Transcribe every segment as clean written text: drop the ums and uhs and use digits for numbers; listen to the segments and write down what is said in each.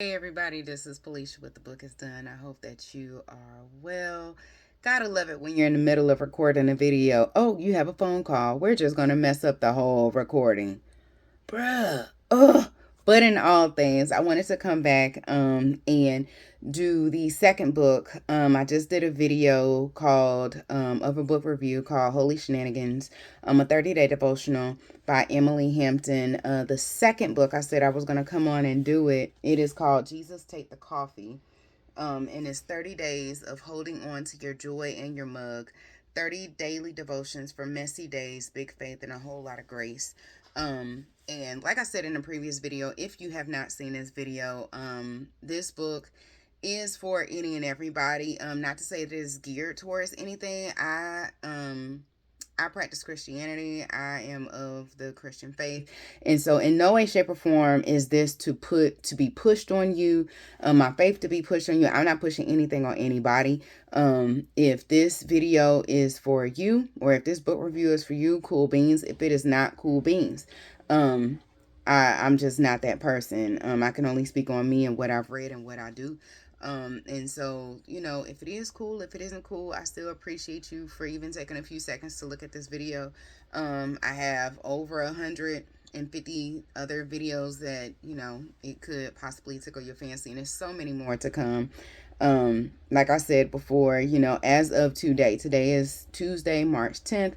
Hey everybody, this is Felicia with The Book is Done. I hope that you are well. Gotta love it when you're in the middle of recording a video. Oh, you have a phone call. We're just gonna mess up the whole recording. Bruh. Ugh. But in all things, I wanted to come back and do the second book. I just did a video called of a book review called Holy Shenanigans, a 30-day devotional by Emily Hampton. The second book, I said I was gonna come on and do it. It is called Jesus Take the Coffee. And it's 30 days of holding on to your joy and your mug. 30 daily devotions for messy days, big faith, and a whole lot of grace. And like I said in the previous video, if you have not seen this video, this book is for any and everybody. Not to say it is geared towards anything. I practice Christianity. I am of the Christian faith. And so in no way, shape, or form is this to be pushed on you. My faith to be pushed on you. I'm not pushing anything on anybody. If this video is for you, or if this book review is for you, cool beans. If it is not, cool beans. Um, I'm just not that person. I can only speak on me and what I've read and what I do. And so, if it is cool, if it isn't cool, I still appreciate you for even taking a few seconds to look at this video. I have over 150 other videos that, it could possibly tickle your fancy, and there's so many more to come. Like I said before, as of today is Tuesday, March 10th,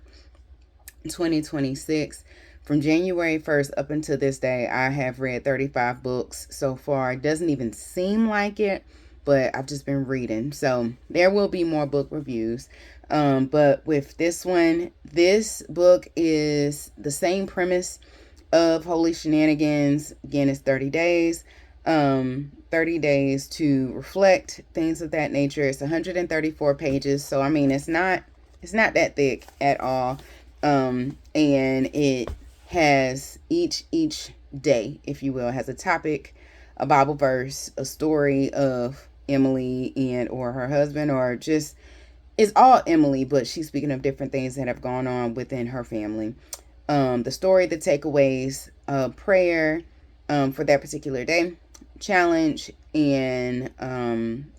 2026. From January 1st up until this day, I have read 35 books so far. It doesn't even seem like it, but I've just been reading. So there will be more book reviews. But with this one, this book is the same premise of Holy Shenanigans. Again, it's 30 days. 30 days to reflect, things of that nature. It's 134 pages. So I mean, it's not that thick at all. And it has each day, if you will, has a topic, a Bible verse, a story of Emily and or her husband, or just it's all Emily, but she's speaking of different things that have gone on within her family. The story, the takeaways, prayer for that particular day, challenge, and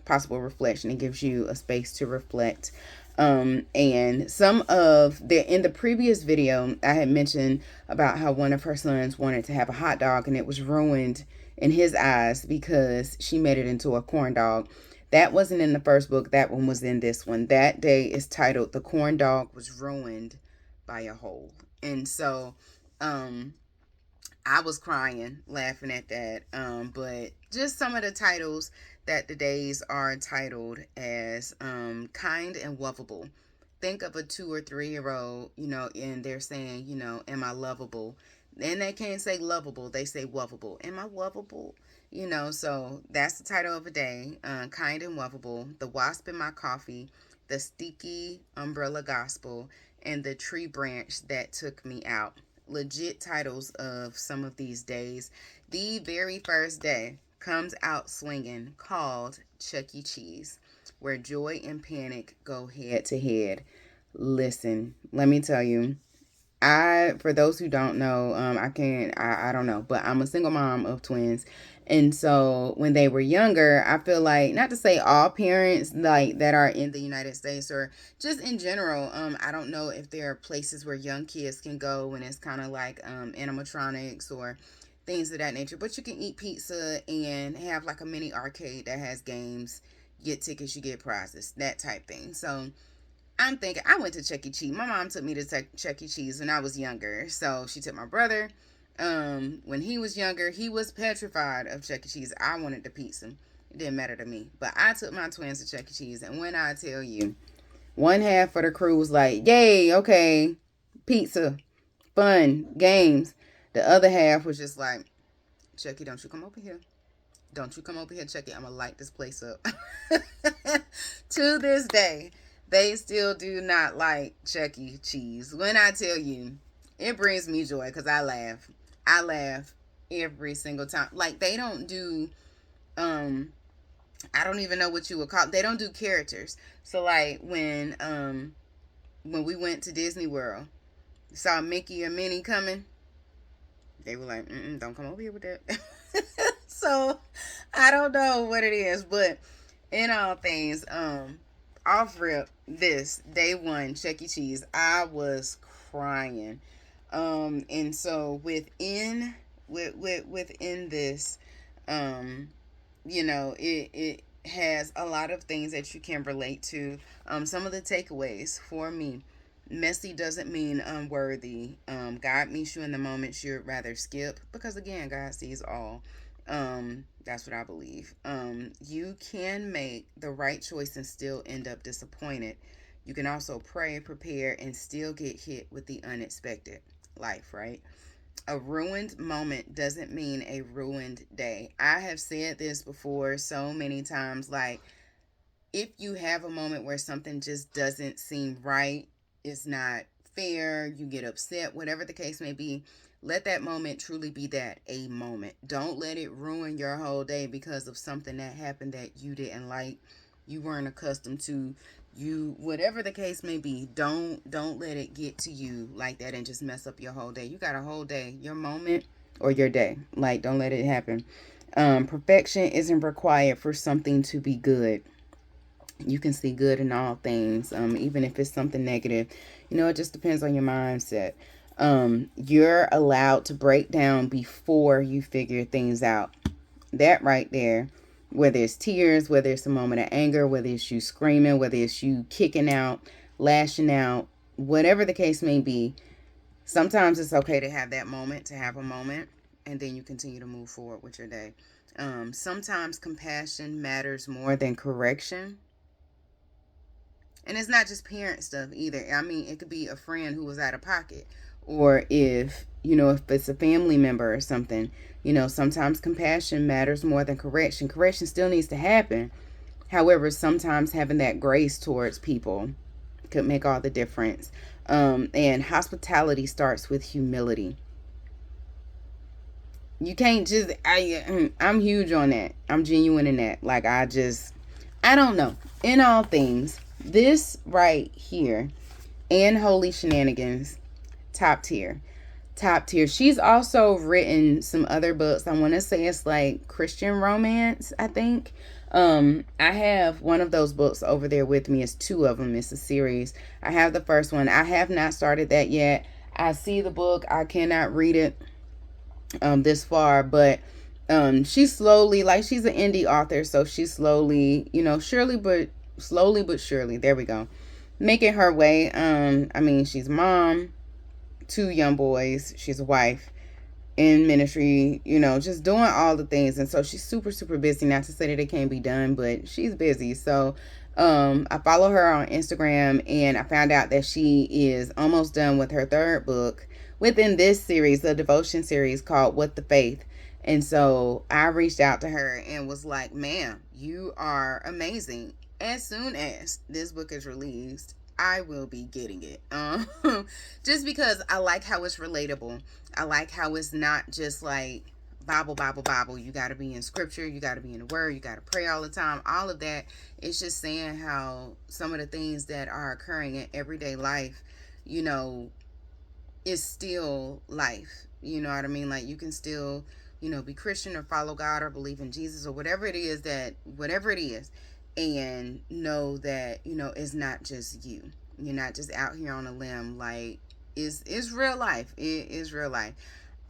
possible reflection. It gives you a space to reflect. And some of in the previous video, I had mentioned about how one of her sons wanted to have a hot dog and it was ruined in his eyes because she made it into a corn dog. That wasn't in the first book. That one was in this one. That day is titled "The Corn Dog Was Ruined by a Hole." And so, I was crying laughing at that. But just some of the titles that the days are titled as kind and lovable. Think of a 2 or 3 year old, and they're saying, am I lovable? And they can't say lovable, they say lovable. Am I lovable? So that's the title of a day. Kind and lovable. The wasp in my coffee. The sticky umbrella gospel. And the tree branch that took me out. Legit titles of some of these days. The very first day comes out swinging, called Chuck E. Cheese, where joy and panic go head to head. Listen, let me tell you, for those who don't know, I don't know, but I'm a single mom of twins. And so when they were younger, I feel like, not to say all parents like that are in the United States or just in general, I don't know if there are places where young kids can go when it's kind of like animatronics or things of that nature. But you can eat pizza and have like a mini arcade that has games, get tickets, you get prizes, that type thing. So I'm thinking, I went to Chuck E. Cheese. My mom took me to Chuck E. Cheese when I was younger. So she took my brother. When he was younger, he was petrified of Chuck E. Cheese. I wanted the pizza. It didn't matter to me. But I took my twins to Chuck E. Cheese. And when I tell you, one half of the crew was like, yay, okay, pizza, fun, games. The other half was just like, Chucky, don't you come over here. Don't you come over here, Chucky. I'm going to light this place up. To this day, they still do not like Chuck E. Cheese. When I tell you, it brings me joy because I laugh. I laugh every single time. Like, they don't do, I don't even know what you would call it. They don't do characters. So, like, when we went to Disney World, saw Mickey and Minnie coming, they were like, don't come over here with that. So I don't know what it is, but in all things, off rip, this day one, Chuck E. Cheese, I was crying. And so within this, um, it has a lot of things that you can relate to. Some of the takeaways for me: messy doesn't mean unworthy. God meets you in the moments you'd rather skip, because again, God sees all. That's what I believe. You can make the right choice and still end up disappointed. You can also pray, prepare, and still get hit with the unexpected. Life, right? A ruined moment doesn't mean a ruined day. I have said this before so many times. Like, if you have a moment where something just doesn't seem right, it's not fair, you get upset, whatever the case may be, let that moment truly be that, a moment. Don't let it ruin your whole day because of something that happened that you didn't like, you weren't accustomed to, you, whatever the case may be. Don't let it get to you like that and just mess up your whole day. You got a whole day, your moment or your day. Like, don't let it happen. Perfection isn't required for something to be good. You can see good in all things, even if it's something negative. It just depends on your mindset. You're allowed to break down before you figure things out. That right there, whether it's tears, whether it's a moment of anger, whether it's you screaming, whether it's you kicking out, lashing out, whatever the case may be, sometimes it's okay to have that moment, to have a moment, and then you continue to move forward with your day. Sometimes compassion matters more than correction. And it's not just parent stuff either. I mean, it could be a friend who was out of pocket. Or if it's a family member or something, sometimes compassion matters more than correction. Correction still needs to happen. However, sometimes having that grace towards people could make all the difference. And hospitality starts with humility. You can't just, I'm huge on that. I'm genuine in that. Like, I don't know. In all things, this right here and Holy Shenanigans, top tier. Top tier. She's also written some other books. I want to say it's like Christian romance, I think. I have one of those books over there with me. It's two of them. It's a series. I have the first one. I have not started that yet. I see the book. I cannot read it this far, but she's slowly, like, she's an indie author, so she's slowly, slowly but surely, there we go, making her way. I mean, she's a mom, two young boys, she's a wife, in ministry, just doing all the things. And so she's super, super busy. Not to say that it can't be done, but she's busy. So I follow her on Instagram, and I found out that she is almost done with her third book within this series, the devotion series called What the Faith. And so I reached out to her and was like, ma'am, you are amazing. As soon as this book is released, I will be getting it. Just because I like how it's relatable. I like how it's not just like Bible, Bible, Bible. You got to be in scripture. You got to be in the word. You got to pray all the time. All of that. It's just saying how some of the things that are occurring in everyday life, is still life. You know what I mean? Like, you can still, be Christian or follow God or believe in Jesus or whatever it is, and know that, it's not just you. You're not just out here on a limb. Like, it's real life. It is real life.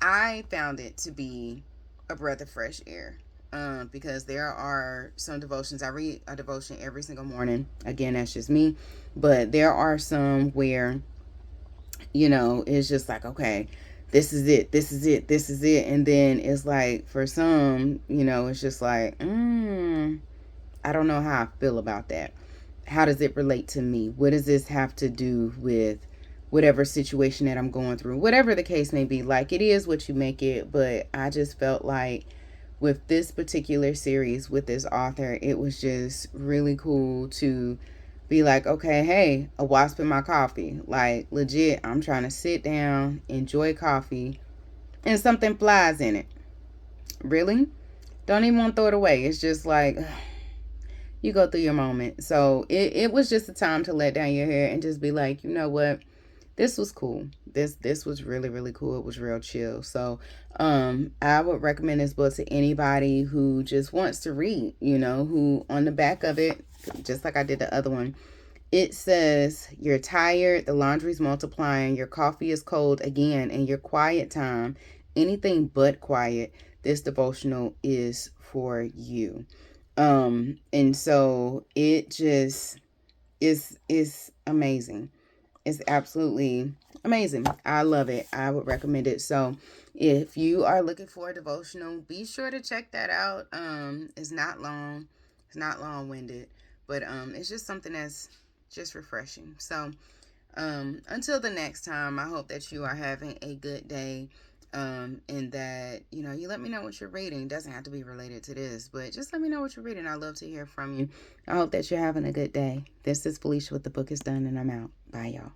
I found it to be a breath of fresh air. Because there are some devotions. I read a devotion every single morning. Again, that's just me. But there are some where, it's just like, okay, this is it, this is it, this is it. And then it's like, for some, it's just like, I don't know how I feel about that. How does it relate to me? What does this have to do with whatever situation that I'm going through? Whatever the case may be. Like, it is what you make it. But I just felt like with this particular series, with this author, it was just really cool to be like, okay, hey, a wasp in my coffee. Like, legit, I'm trying to sit down, enjoy coffee, and something flies in it. Really? Don't even want to throw it away. It's just like, you go through your moment. So it was just a time to let down your hair and just be like, you know what? this was cool. This was really, really cool. It was real chill. So I would recommend this book to anybody who just wants to read, who on the back of it, just like I did the other one, it says, "You're tired, the laundry's multiplying, your coffee is cold again, and your quiet time, anything but quiet, this devotional is for you." And so it just is amazing. It's absolutely amazing. I love it. I would recommend it. So if you are looking for a devotional, be sure to check that out. It's not long. It's not long-winded, but it's just something that's just refreshing. So until the next time, I hope that you are having a good day. And that, you let me know what you're reading. It doesn't have to be related to this, but just let me know what you're reading. I love to hear from you. I hope that you're having a good day. This is Felicia with The Book Is Done, and I'm out. Bye, y'all.